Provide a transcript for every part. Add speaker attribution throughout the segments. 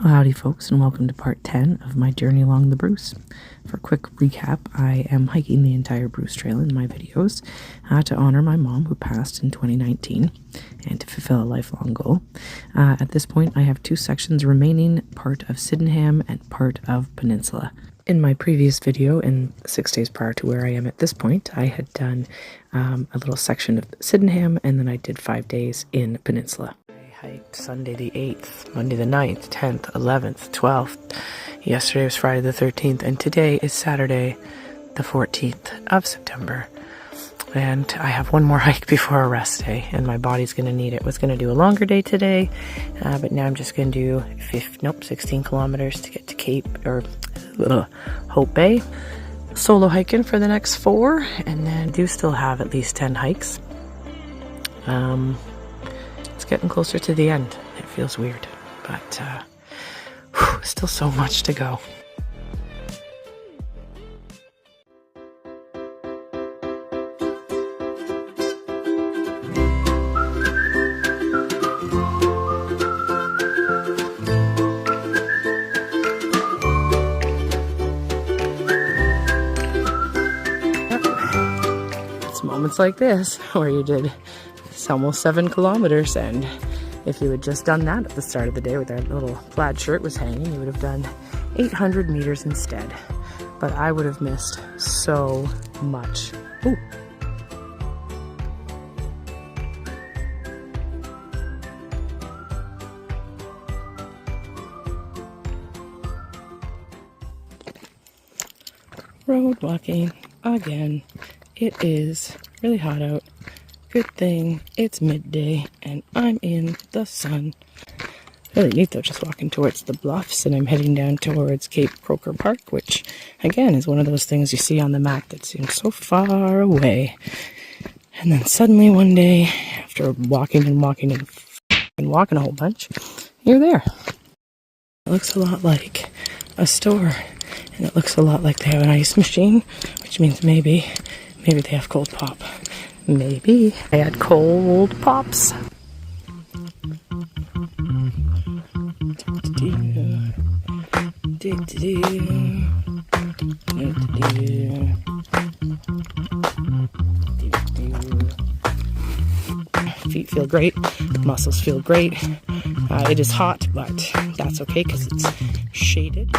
Speaker 1: Well, howdy folks, and welcome to part 10 of my journey along the Bruce. For a quick recap, I am hiking the entire Bruce Trail in my videos to honor my mom who passed in 2019 and to fulfill a lifelong goal. At this point, I have two sections remaining, part of Sydenham and part of Peninsula. In my previous video, in 6 days prior to where I am at this point, I had done a little section of Sydenham, and then I did 5 days in Peninsula. I hiked Sunday the 8th, Monday the 9th, 10th, 11th, 12th. Yesterday was Friday the 13th, and today is Saturday the 14th of September. And I have one more hike before a rest day, and my body's going to need it. I was going to do a longer day today, but now I'm just going to do 16 kilometers to get to Cape, or Hope Bay. Solo hiking for the next 4, and then I do still have at least 10 hikes. It's getting closer to the end. It feels weird, but still so much to go. It's moments like this where you did almost 7 kilometers, and if you had just done that at the start of the day where that little plaid shirt was hanging, you would have done 800 meters instead. But I would have missed so much. Ooh. Road walking again. It is really hot out. Good thing it's midday and I'm in the sun. Really neat though, just walking towards the bluffs, and I'm heading down towards Cape Croker Park, which again is one of those things you see on the map that seems so far away. And then suddenly one day, after walking and walking a whole bunch, you're there. It looks a lot like a store, and it looks a lot like they have an ice machine, which means maybe they have cold pop. Maybe I had cold pops. Feet feel great, muscles feel great. It is hot, but that's okay because it's shaded.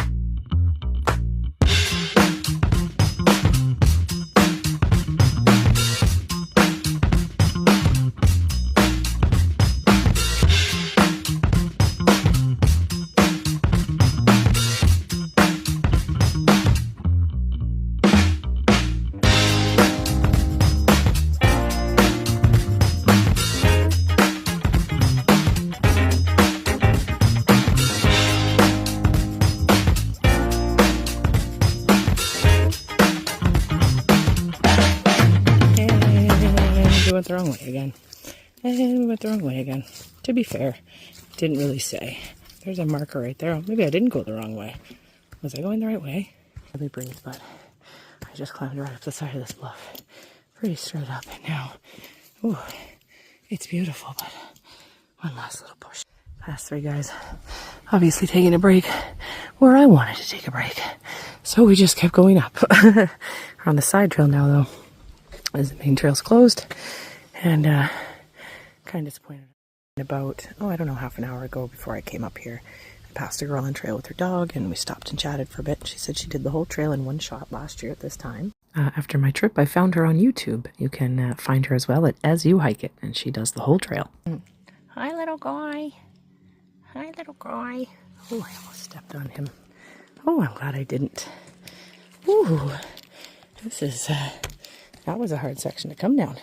Speaker 1: We went the wrong way again. And we went the wrong way again. To be fair, didn't really say. There's a marker right there. Oh, maybe I didn't go the wrong way. Was I going the right way? Really breathe, but I just climbed right up the side of this bluff. Pretty straight up. And now, ooh, it's beautiful, but one last little push. Past 3 guys. Obviously taking a break where I wanted to take a break. So we just kept going up. We're on the side trail now, though, as the main trail's closed, and kind of disappointed. About, I don't know, half an hour ago before I came up here, I passed a girl on trail with her dog, and we stopped and chatted for a bit. She said she did the whole trail in one shot last year at this time. After my trip, I found her on YouTube. You can find her as well at As You Hike It, and she does the whole trail. Hi, little guy. Hi, little guy. Oh, I almost stepped on him. Oh, I'm glad I didn't. Ooh, this is... that was a hard section to come down,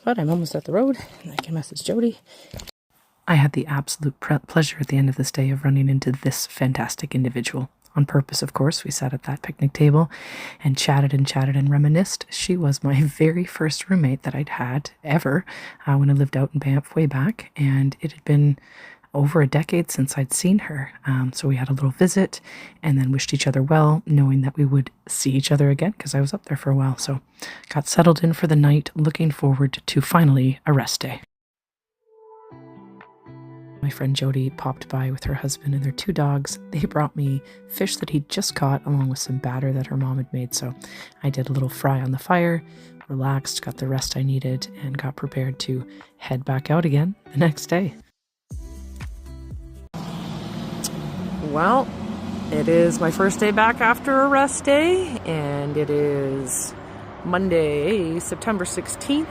Speaker 1: but I'm almost at the road, and I can message Jody. I had the absolute pleasure at the end of this day of running into this fantastic individual. On purpose, of course, we sat at that picnic table and chatted and reminisced. She was my very first roommate that I'd had ever when I lived out in Banff way back, and it had been over a decade since I'd seen her. So we had a little visit and then wished each other well, knowing that we would see each other again because I was up there for a while. So got settled in for the night, looking forward to finally a rest day. My friend Jody popped by with her husband and their 2 dogs. They brought me fish that he'd just caught along with some batter that her mom had made. So I did a little fry on the fire, relaxed, got the rest I needed, and got prepared to head back out again the next day. Well, it is my first day back after a rest day, and it is Monday, September 16th.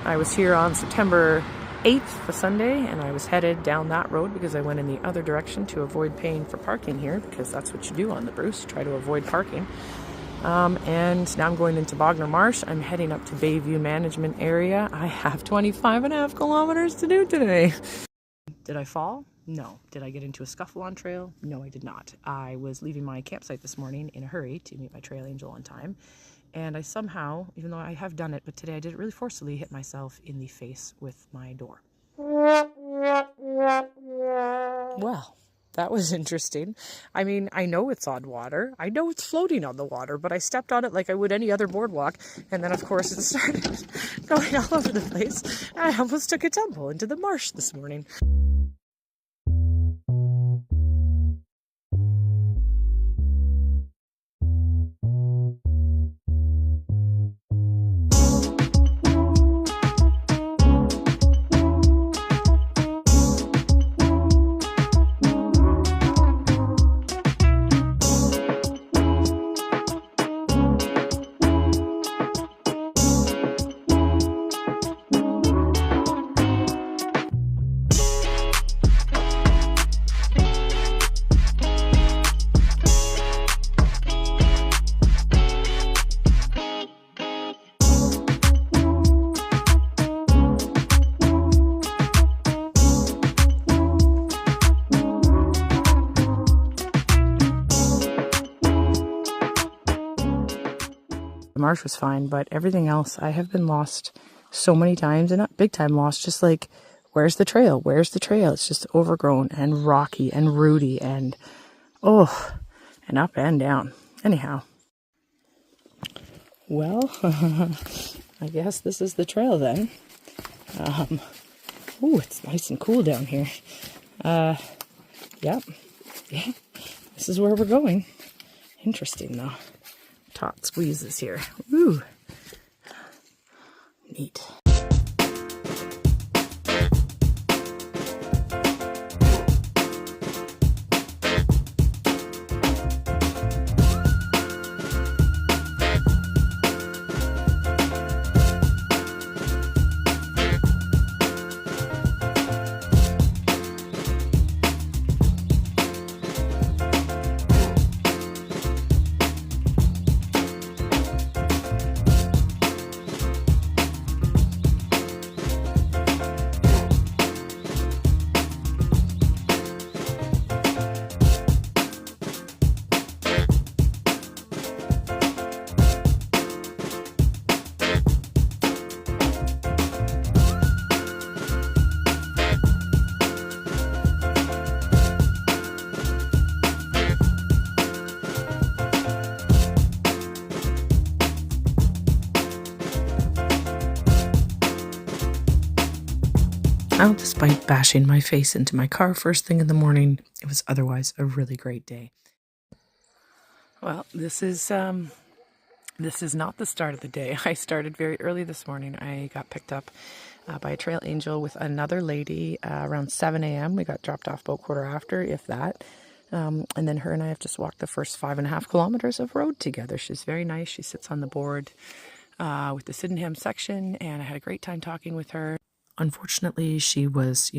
Speaker 1: I was here on September 8th, the Sunday, and I was headed down that road because I went in the other direction to avoid paying for parking here, because that's what you do on the Bruce, try to avoid parking. And now I'm going into Bognor Marsh. I'm heading up to Bayview Management Area. I have 25.5 kilometers to do today. Did I fall? No. Did I get into a scuffle on trail? No, I did not. I was leaving my campsite this morning in a hurry to meet my trail angel on time. And I somehow, even though I have done it, but today I did it really forcefully, hit myself in the face with my door. Well, that was interesting. I mean, I know it's on water. I know it's floating on the water, but I stepped on it like I would any other boardwalk. And then, of course, it started going all over the place. I almost took a tumble into the marsh this morning. The marsh was fine, but everything else, I have been lost so many times, and not big time lost, just like, where's the trail? Where's the trail? It's just overgrown and rocky and rooty and, and up and down. Anyhow. Well, I guess this is the trail then. It's nice and cool down here. Yep. Yeah, this is where we're going. Interesting though. Taut squeezes here. Ooh. Neat. Well, despite bashing my face into my car first thing in the morning, it was otherwise a really great day. Well, this is not the start of the day. I started very early this morning. I got picked up by a trail angel with another lady around 7 a.m. We got dropped off about quarter after, if that. And then her and I have just walked the first 5.5 kilometers of road together. She's very nice. She sits on the board with the Sydenham section, and I had a great time talking with her. Unfortunately, she was,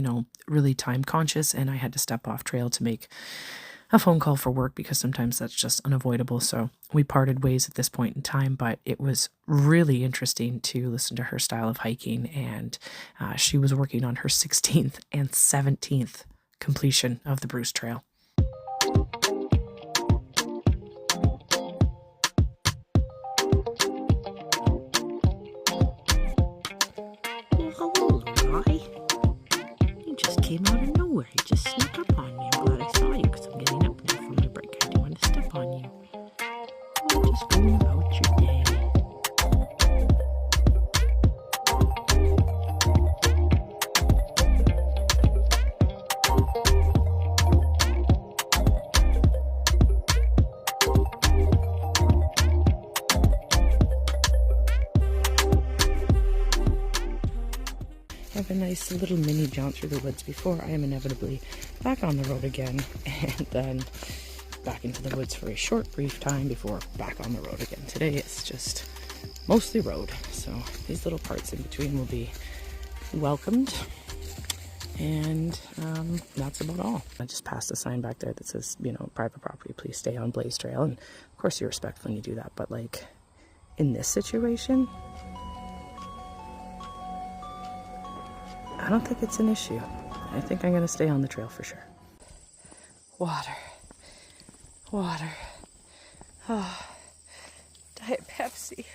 Speaker 1: really time conscious, and I had to step off trail to make a phone call for work because sometimes that's just unavoidable. So we parted ways at this point in time, but it was really interesting to listen to her style of hiking, and she was working on her 16th and 17th completion of the Bruce Trail. Came out of nowhere. He just snuck up on me. I'm glad I saw you because I'm getting up now from my break. I didn't want to step on you. Oh, just going about your day. have a nice little mini jaunt through the woods before I am inevitably back on the road again, and then back into the woods for a short, brief time before back on the road again. Today it's just mostly road, so these little parts in between will be welcomed, and that's about all. I just passed a sign back there that says, you know, private property, please stay on Blaze Trail, and of course you're respectful when you do that, but like in this situation, I don't think it's an issue. I think I'm gonna stay on the trail for sure. Water. Water. Oh, Diet Pepsi.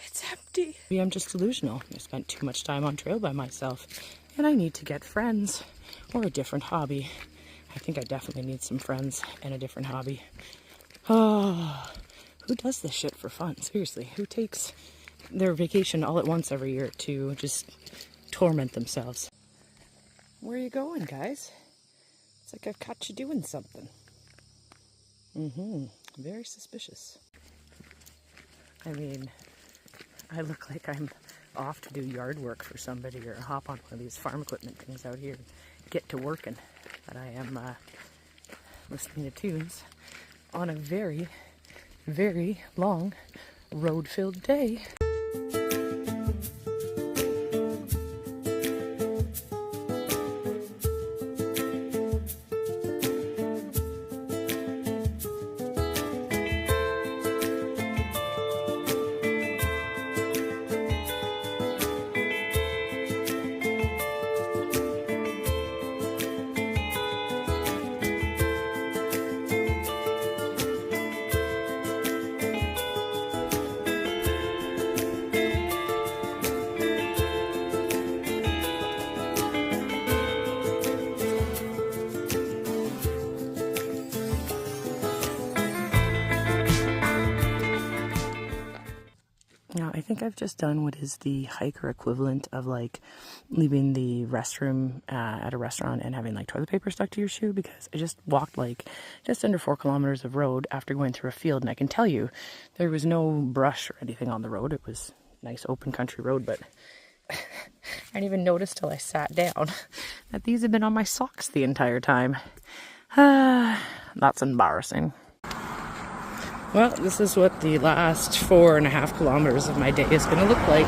Speaker 1: It's empty. Maybe I'm just delusional. I spent too much time on trail by myself, and I need to get friends or a different hobby. I think I definitely need some friends and a different hobby. Oh, who does this shit for fun? Seriously, who takes their vacation all at once every year to just torment themselves? Where are you going, guys? It's like I've caught you doing something. Very suspicious. I mean, I look like I'm off to do yard work for somebody or hop on one of these farm equipment things out here and get to working. But I am listening to tunes on a very, very long road-filled day. Now, I think I've just done what is the hiker equivalent of like leaving the restroom at a restaurant and having like toilet paper stuck to your shoe, because I just walked like just under 4 kilometers of road after going through a field, and I can tell you there was no brush or anything on the road. It was nice open country road, but I didn't even notice till I sat down that these had been on my socks the entire time. That's embarrassing. Well, this is what the last 4.5 kilometers of my day is going to look like.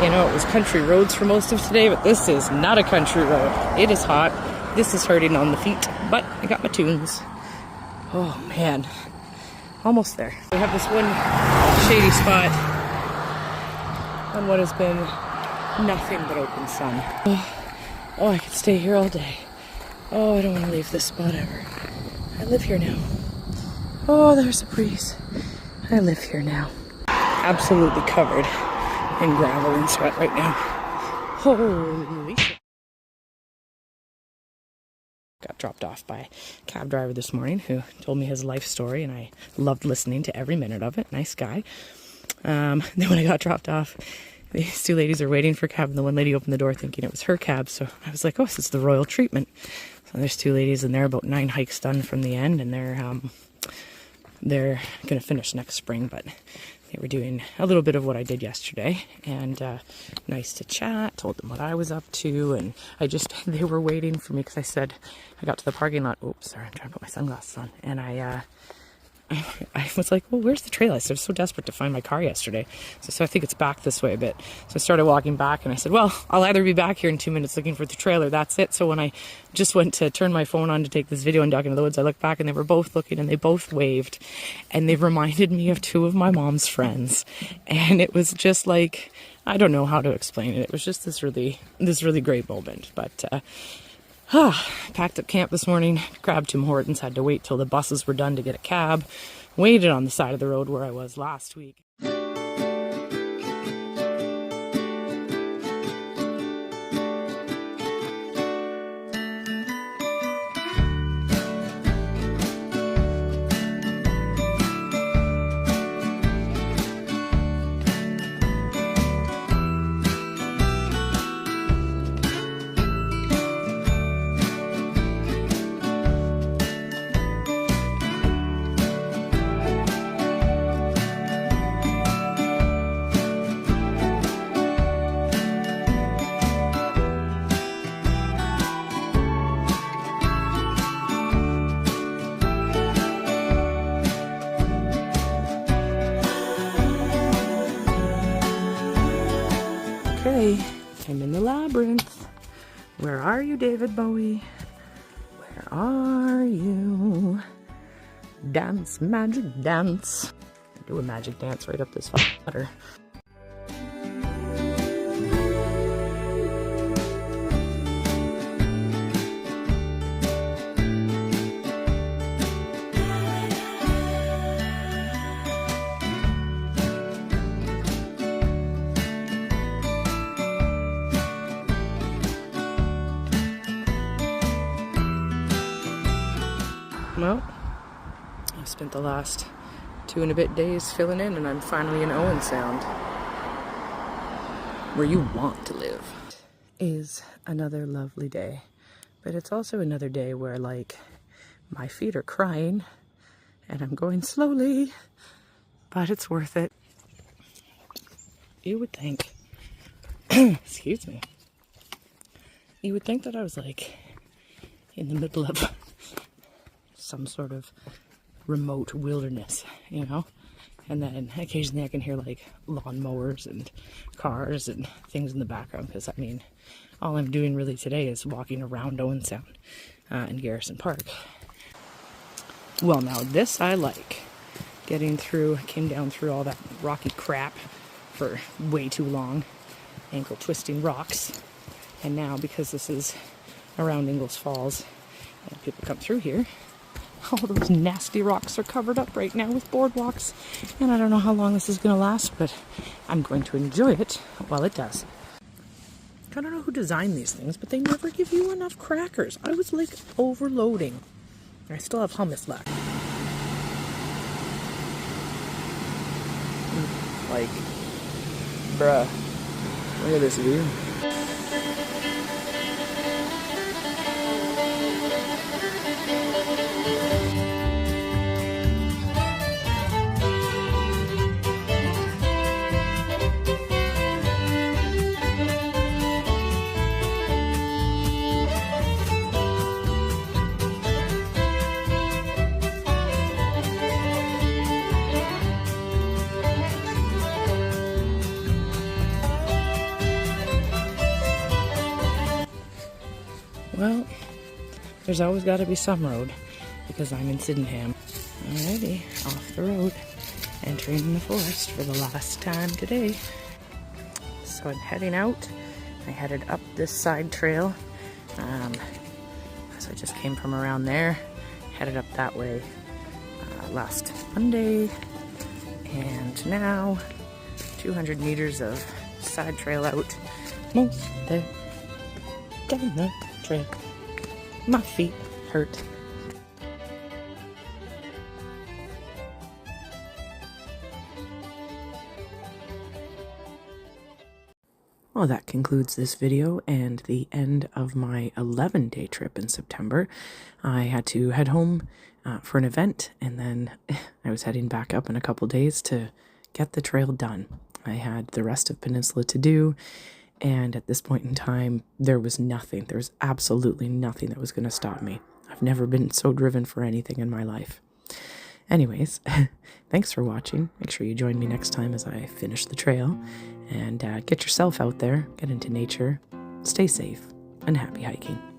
Speaker 1: You know, it was country roads for most of today, but this is not a country road. It is hot. This is hurting on the feet, but I got my tunes. Oh, man. Almost there. We have this one shady spot on what has been nothing but open sun. Oh, I could stay here all day. Oh, I don't want to leave this spot ever. I live here now. Oh, there's a breeze. I live here now. Absolutely covered in gravel and sweat right now. Holy shit. Got dropped off by a cab driver this morning who told me his life story, and I loved listening to every minute of it. Nice guy. Then when I got dropped off, these 2 ladies are waiting for a cab, and the one lady opened the door thinking it was her cab, so I was like, oh, this is the royal treatment. So there's 2 ladies, and they're about 9 hikes done from the end, and they're going to finish next spring, but they were doing a little bit of what I did yesterday, and nice to chat, told them what I was up to, and they were waiting for me because I said, I got to the parking lot, oops, sorry, I'm trying to put my sunglasses on, and I was like, well, where's the trail? I was so desperate to find my car yesterday. So I think it's back this way a bit. So I started walking back, and I said, well, I'll either be back here in 2 minutes looking for the trailer. That's it. So when I just went to turn my phone on to take this video and duck into the woods, I looked back, and they were both looking, and they both waved. And they reminded me of 2 of my mom's friends. And it was just like, I don't know how to explain it. It was just this really great moment. But packed up camp this morning, grabbed Tim Hortons, had to wait till the buses were done to get a cab, waited on the side of the road where I was last week. Okay, I'm in the labyrinth. Where are you, David Bowie? Where are you? Dance, magic dance. Do a magic dance right up this water. Well, I spent the last 2 and a bit days filling in, and I'm finally in Owen Sound, where you want to live. Is another lovely day, but it's also another day where, like, my feet are crying, and I'm going slowly, but it's worth it. You would think, excuse me, you would think that I was, like, in the middle of some sort of remote wilderness, you know? And then occasionally I can hear like lawnmowers and cars and things in the background, because I mean, all I'm doing really today is walking around Owen Sound in Garrison Park. Well, now this I like. Getting through, came down through all that rocky crap for way too long, ankle twisting rocks. And now, because this is around Ingalls Falls and people come through here, all those nasty rocks are covered up right now with boardwalks, and I don't know how long this is going to last, but I'm going to enjoy it while it does. I don't know who designed these things, but they never give you enough crackers. I was like overloading. I still have hummus left. Like, bruh, look at this view. Well, there's always got to be some road, because I'm in Sydenham. Alrighty, off the road, entering the forest for the last time today. So I'm heading out. I headed up this side trail. So I just came from around there, headed up that way last Monday, and now 200 meters of side trail out. Most there, down the trail. My feet hurt. Well, that concludes this video and the end of my 11-day trip in September. I had to head home for an event, and then I was heading back up in a couple days to get the trail done. I had the rest of Peninsula to do, and at this point in time, there was nothing. There was absolutely nothing that was going to stop me. I've never been so driven for anything in my life. Anyways, thanks for watching. Make sure you join me next time as I finish the trail. And get yourself out there, get into nature, stay safe, and happy hiking.